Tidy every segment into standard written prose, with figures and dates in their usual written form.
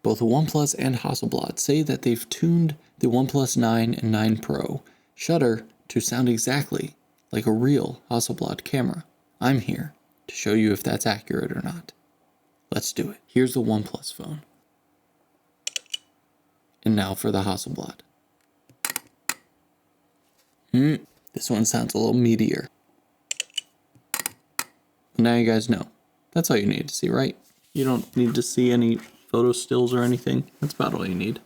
Both OnePlus and Hasselblad say that they've tuned the OnePlus 9 and 9 Pro shutter to sound exactly like a real Hasselblad camera. I'm here to show you if that's accurate or not. Let's do it. Here's the OnePlus phone. And now for the Hasselblad. This one sounds a little meatier. Now you guys know. That's all you need to see, right? You don't need to see any photo stills or anything. That's about all you need.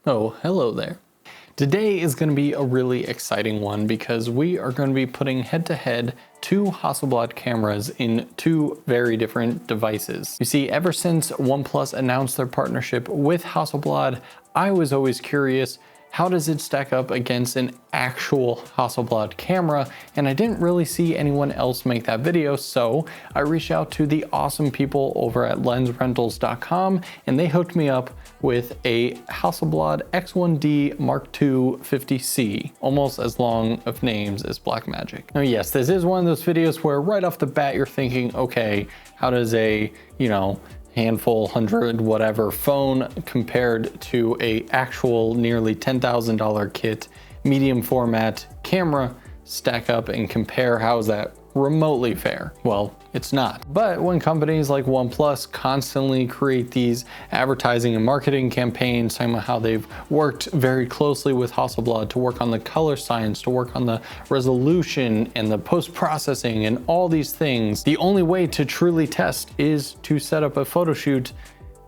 Oh, hello there. Today is going to be a really exciting one because we are going to be putting head-to-head two Hasselblad cameras in two very different devices. You see, ever since OnePlus announced their partnership with Hasselblad, I was always curious, how does it stack up against an actual Hasselblad camera? And I didn't really see anyone else make that video, so I reached out to the awesome people over at 𝗦𝗧𝗨𝗙𝗙 and they hooked me up with a Hasselblad X1D Mark II 50C, almost as long of names as Blackmagic. Now yes, this is one of those videos where right off the bat you're thinking, okay, how does a, handful, hundred, whatever phone compared to a actual nearly $10,000 kit, medium format camera stack up and compare? How is that remotely fair? Well, it's not. But when companies like OnePlus constantly create these advertising and marketing campaigns talking about how they've worked very closely with Hasselblad to work on the color science, to work on the resolution and the post-processing and all these things, the only way to truly test is to set up a photo shoot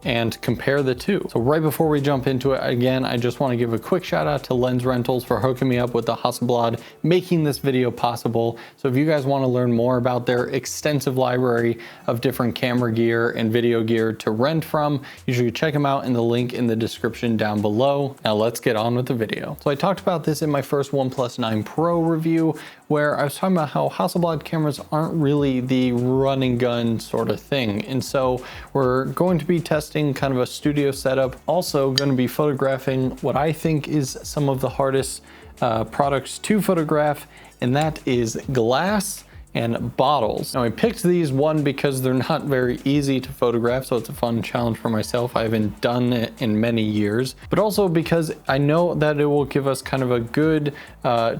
and compare the two. So right before we jump into it, again, I just want to give a quick shout out to Lens Rentals for hooking me up with the Hasselblad, making this video possible. So if you guys want to learn more about their extensive library of different camera gear and video gear to rent from, you should check them out in the link in the description down below. Now let's get on with the video. So I talked about this in my first OnePlus 9 Pro review, where I was talking about how Hasselblad cameras aren't really the run and gun sort of thing. And so we're going to be testing kind of a studio setup. Also going to be photographing what I think is some of the hardest products to photograph, and that is glass and bottles. Now I picked these, one, because they're not very easy to photograph, so it's a fun challenge for myself. I haven't done it in many years, but also because I know that it will give us kind of a good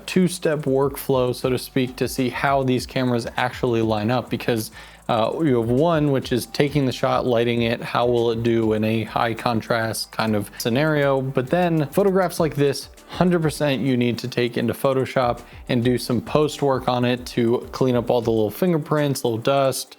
two-step workflow, so to speak, to see how these cameras actually line up. Because you have one, which is taking the shot, lighting it, how will it do in a high contrast kind of scenario. But then photographs like this, 100% you need to take into Photoshop and do some post work on it to clean up all the little fingerprints, little dust,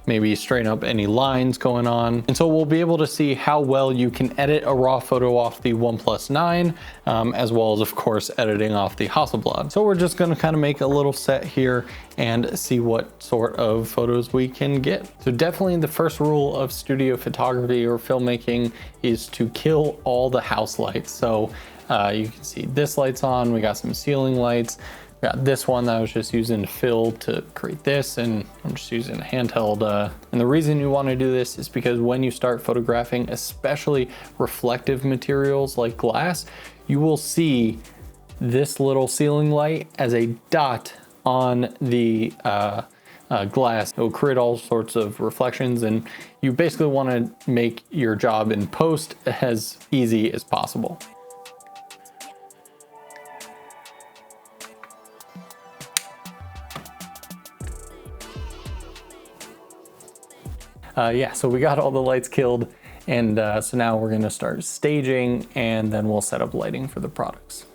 maybe straighten up any lines going on. And so we'll be able to see how well you can edit a raw photo off the OnePlus 9, as well as, of course, editing off the Hasselblad. So we're just gonna kind of make a little set here and see what sort of photos we can get. So definitely the first rule of studio photography or filmmaking is to kill all the house lights. So you can see this light's on, we got some ceiling lights, we got this one that I was just using to fill to create this, and I'm just using a handheld. And the reason you want to do this is because when you start photographing, especially reflective materials like glass, you will see this little ceiling light as a dot on the glass. It will create all sorts of reflections, and you basically want to make your job in post as easy as possible. Yeah, so we got all the lights killed, and so now we're gonna start staging, and then we'll set up lighting for the products.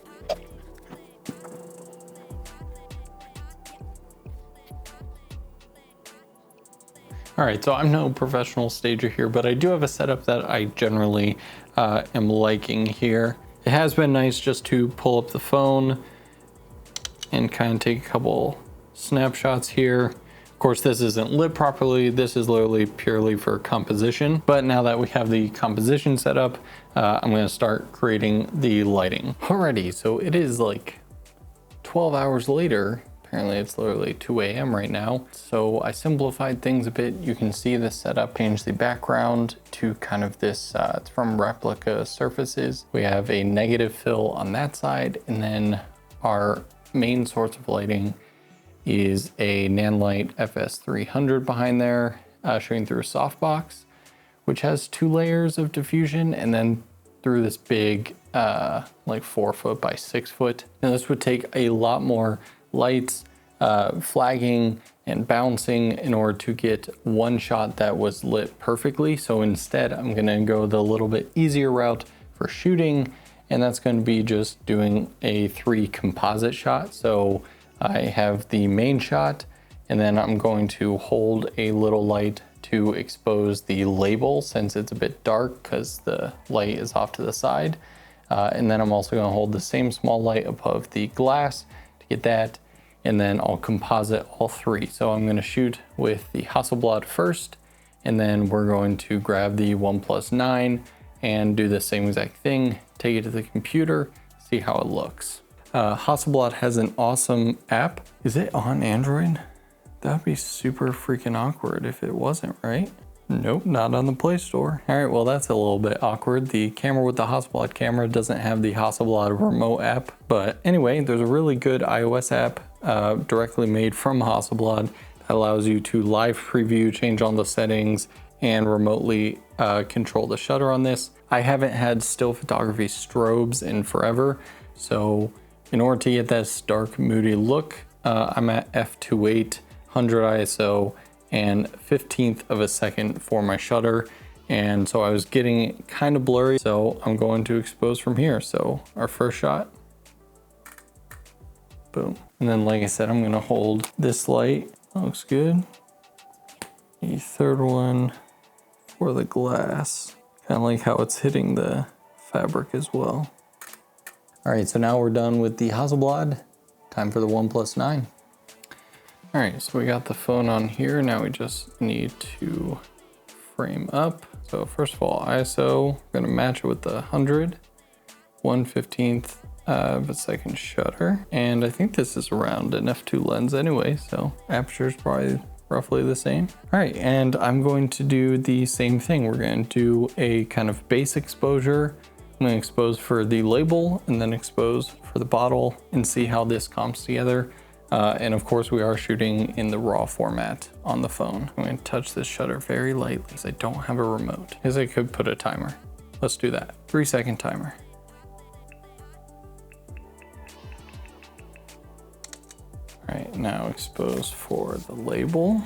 All right, so I'm no professional stager here, but I do have a setup that I generally am liking here. It has been nice just to pull up the phone and kind of take a couple snapshots here. Of course, this isn't lit properly. This is literally purely for composition. But now that we have the composition set up, I'm gonna start creating the lighting. Alrighty, so it is like 12 hours later. Apparently it's literally 2 a.m. right now. So I simplified things a bit. You can see the setup, change the background to kind of this, it's from Replica Surfaces. We have a negative fill on that side, and then our main source of lighting is a Nanlite FS300 behind there, shooting through a softbox. which has 2 layers of diffusion, and then through this big like 4 foot by 6 foot. And this would take a lot more lights, flagging and bouncing in order to get one shot that was lit perfectly. So instead I'm gonna go the little bit easier route for shooting, and that's going to be just doing a 3 composite shot. So I have the main shot, and then I'm going to hold a little light to expose the label since it's a bit dark because the light is off to the side. And then I'm also going to hold the same small light above the glass to get that, and then I'll composite all 3. So I'm going to shoot with the Hasselblad first, and then we're going to grab the OnePlus 9 and do the same exact thing, take it to the computer, see how it looks. Hasselblad has an awesome app. Is it on Android? That'd be super freaking awkward if it wasn't, right? Nope, not on the Play Store. All right, well, that's a little bit awkward. The camera with the Hasselblad camera doesn't have the Hasselblad remote app. But anyway, there's a really good iOS app directly made from Hasselblad that allows you to live preview, change all the settings, and remotely control the shutter on this. I haven't had still photography strobes in forever. So in order to get this dark, moody look, I'm at f2.8, 100 ISO, and 15th of a second for my shutter. And so I was getting kind of blurry. So I'm going to expose from here. So our first shot, boom. And then like I said, I'm gonna hold this light, looks good. The third one for the glass, kind of like how it's hitting the fabric as well. All right, so now we're done with the Hasselblad. Time for the OnePlus 9. All right, so we got the phone on here. Now we just need to frame up. So first of all, ISO, we're gonna match it with the 100, 1/15th of a second shutter. And I think this is around an f2 lens anyway, so aperture is probably roughly the same. All right, and I'm going to do the same thing. We're going to do a kind of base exposure. I'm going to expose for the label and then expose for the bottle and see how this comps together. And of course we are shooting in the RAW format on the phone. I'm going to touch this shutter very lightly because I don't have a remote. Because I could put a timer. Let's do that. 3-second timer. All right, now expose for the label.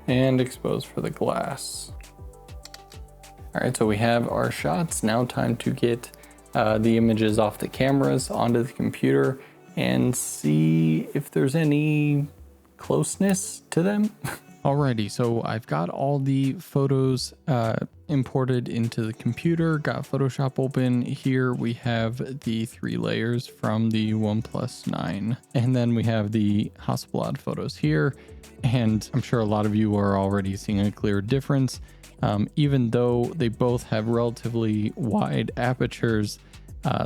And expose for the glass. All right, so we have our shots. Now time to get the images off the cameras onto the computer and see if there's any closeness to them. Alrighty, so I've got all the photos imported into the computer, got Photoshop open. Here we have the 3 layers from the OnePlus 9. And then we have the Hasselblad photos here. And I'm sure a lot of you are already seeing a clear difference. Even though they both have relatively wide apertures,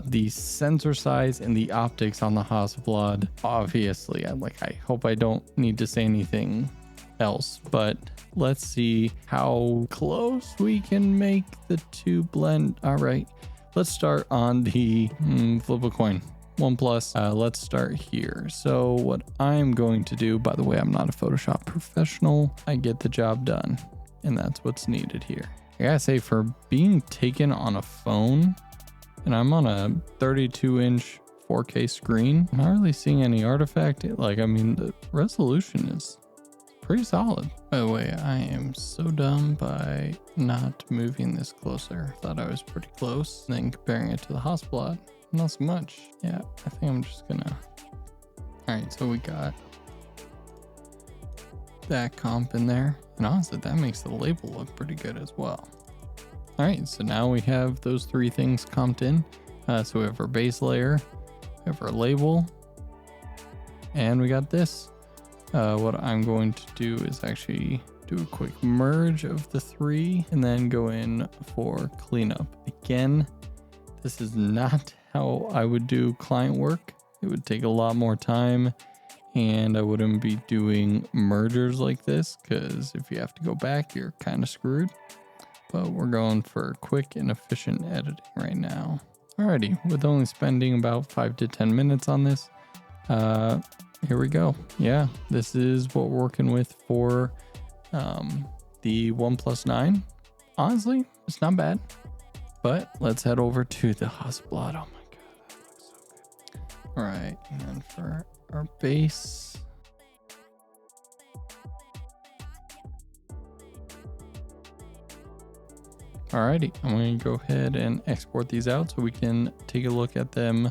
the sensor size and the optics on the Hasselblad, obviously, I hope I don't need to say anything else, but let's see how close we can make the 2 blend. All right, let's start on the flip a coin. OnePlus, let's start here. So what I'm going to do, by the way, I'm not a Photoshop professional. I get the job done, and that's what's needed here. I gotta say, for being taken on a phone, and I'm on a 32-inch 4K screen, I'm not really seeing any artifact. The resolution is pretty solid. By the way, I am so dumb by not moving this closer. Thought I was pretty close. And then comparing it to the Hasselblad, not so much. Yeah, I think I'm just gonna... All right, so we got that comp in there. And honestly, that makes the label look pretty good as well. All right, so now we have those 3 things comped in. So we have our base layer, we have our label, and we got this. What I'm going to do is actually do a quick merge of the 3 and then go in for cleanup. Again, this is not how I would do client work. It would take a lot more time, and I wouldn't be doing mergers like this, because if you have to go back, you're kind of screwed. But we're going for quick and efficient editing right now. Alrighty, with only spending about 5 to 10 minutes on this, here we go. Yeah, this is what we're working with for the OnePlus 9. Honestly, it's not bad. But let's head over to the Hasselblad. Oh my god, that looks so good. All right, and for our base. Alrighty, I'm going to go ahead and export these out so we can take a look at them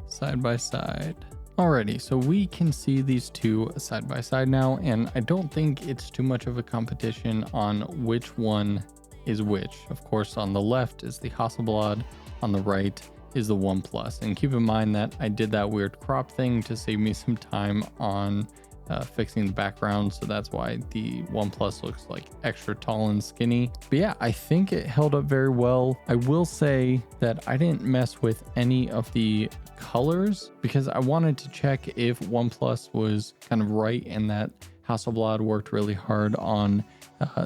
side by side. Alrighty, so we can see these two side by side now, and I don't think it's too much of a competition on which one is which. Of course, on the left is the Hasselblad, on the right is the OnePlus. And keep in mind that I did that weird crop thing to save me some time on fixing the background, so that's why the OnePlus looks like extra tall and skinny. But yeah, I think it held up very well. I will say that I didn't mess with any of the colors because I wanted to check if OnePlus was kind of right and that Hasselblad worked really hard on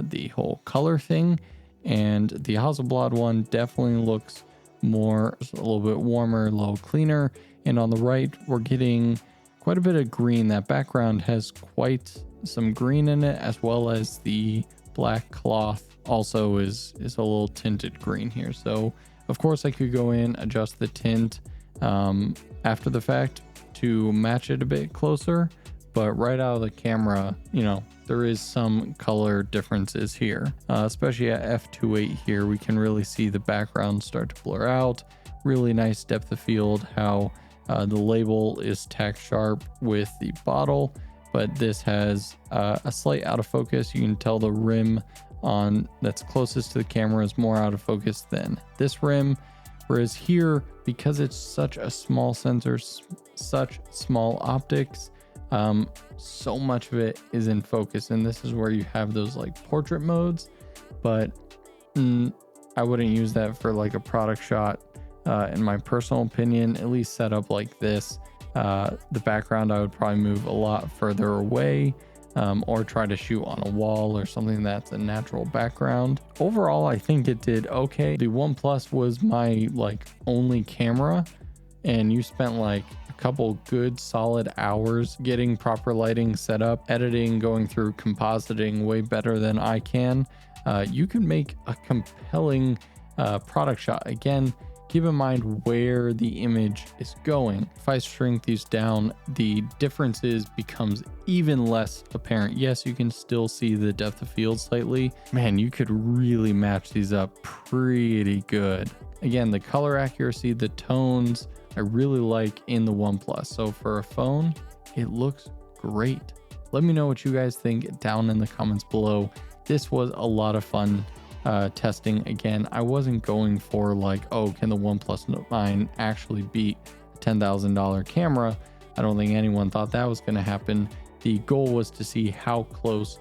the whole color thing, and the Hasselblad one definitely looks more, a little bit warmer, a little cleaner. And on the right, we're getting quite a bit of green. That background has quite some green in it, as well as the black cloth also is a little tinted green here. So of course I could go in, adjust the tint after the fact to match it a bit closer, but right out of the camera, you know, there is some color differences here, especially at f2.8 here. We can really see the background start to blur out. Really nice depth of field, how the label is tack sharp with the bottle, but this has a slight out of focus. You can tell the rim on that's closest to the camera is more out of focus than this rim. Whereas here, because it's such a small sensor, such small optics, so much of it is in focus. And this is where you have those like portrait modes, but I wouldn't use that for like a product shot. In my personal opinion, at least set up like this, the background I would probably move a lot further away, or try to shoot on a wall or something that's a natural background. Overall, I think it did okay. The OnePlus was my like only camera, and you spent like a couple good solid hours getting proper lighting set up, editing, going through compositing way better than I can. You can make a compelling product shot. Again, keep in mind where the image is going. If I shrink these down, the differences becomes even less apparent. Yes, you can still see the depth of field slightly. Man, you could really match these up pretty good. Again, the color accuracy, the tones, I really like in the OnePlus. So for a phone, it looks great. Let me know what you guys think down in the comments below. This was a lot of fun testing. Again, I wasn't going for like, oh, can the OnePlus 9 actually beat a $10,000 camera? I don't think anyone thought that was going to happen. The goal was to see how close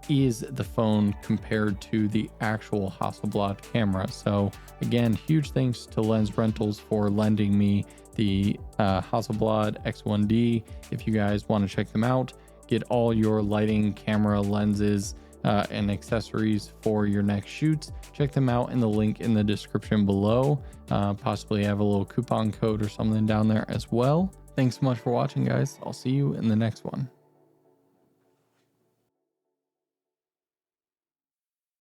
is the phone compared to the actual Hasselblad camera. So again, huge thanks to Lens Rentals for lending me the Hasselblad X1D. If you guys want to check them out, get all your lighting, camera, lenses, and accessories for your next shoots, check them out in the link in the description below. Possibly have a little coupon code or something down there as well. Thanks so much for watching, guys. I'll see you in the next one.